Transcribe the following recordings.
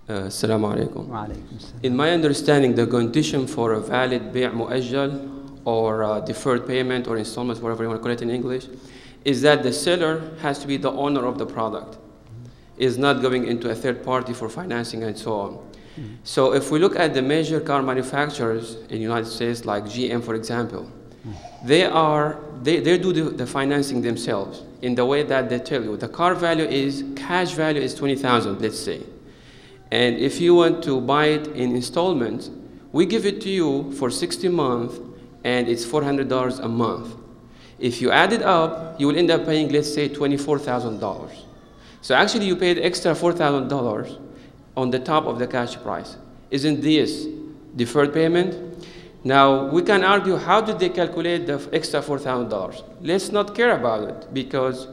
Assalamu alaikum. وعليكم السلام. In my understanding, the condition for a valid بيع مؤجل or deferred payment or installments, whatever you want to call it in English, is that the seller has to be the owner of the product, is not going into a third party for financing and so on. So if we look at the major car manufacturers in the United States, like GM, for example, they do the financing themselves in the way that they tell you. The car value is, cash value is $20,000, let's say. And if you want to buy it in installments, we give it to you for 60 months, and it's $400 a month. If you add it up, you will end up paying, let's say, $24,000. So actually, you paid extra $4,000 on the top of the cash price. Isn't this deferred payment? Now, we can argue, how did they calculate the extra $4,000? Let's not care about it, because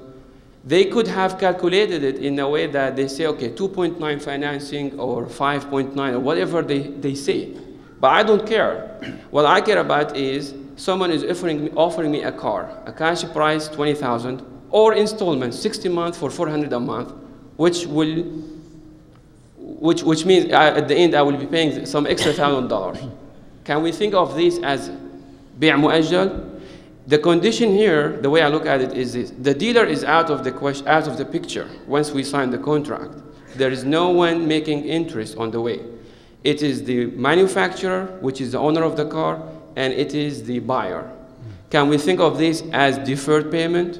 they could have calculated it in a way that they say, okay, 2.9 financing or 5.9 or whatever they say. But I don't care. What I care about is someone is offering me a car, a cash price $20,000, or installment 60 months for $400 a month, which means at the end I will be paying some extra $1,000. Can we think of this as بيع مؤجل? The condition here, the way I look at it, is this: the dealer is out of the picture once we sign the contract. There is no one making interest on the way. It is the manufacturer, which is the owner of the car, and it is the buyer. Can we think of this as deferred payment?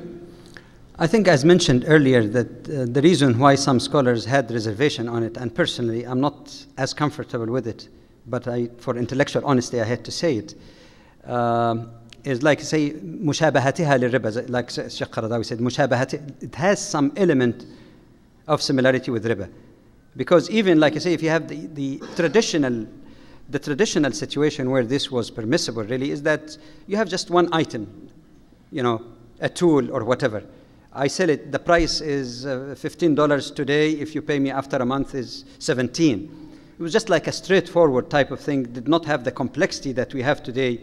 I think, as mentioned earlier, that the reason why some scholars had reservation on it, and personally I'm not as comfortable with it, but for intellectual honesty I had to say it, is like, say, مشابهتها للربا, like Sheikh Qaradawi said, مشابهتها, it has some element of similarity with riba. Because even, like I say, if you have the traditional situation where this was permissible, really, is that you have just one item, a tool or whatever. I sell it, the price is $15 today, if you pay me after a month is $17. It was just like a straightforward type of thing, did not have the complexity that we have today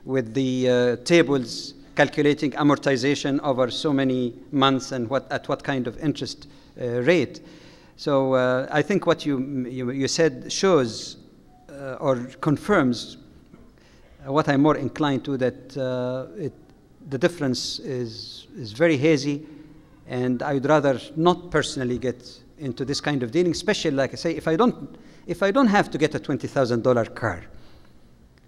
with the tables calculating amortization over so many months and at what kind of interest rate. So I think what you said shows or confirms what I'm more inclined to, that the difference is very hazy, and I would rather not personally get into this kind of dealing, especially, like I say, if I don't have to get a $20,000 car.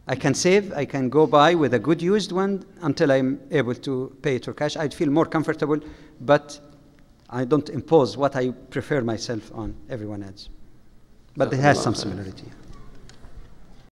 I can save, I can go buy with a good used one until I'm able to pay it for cash. I'd feel more comfortable, but I don't impose what I prefer myself on everyone else. But it has some similarity.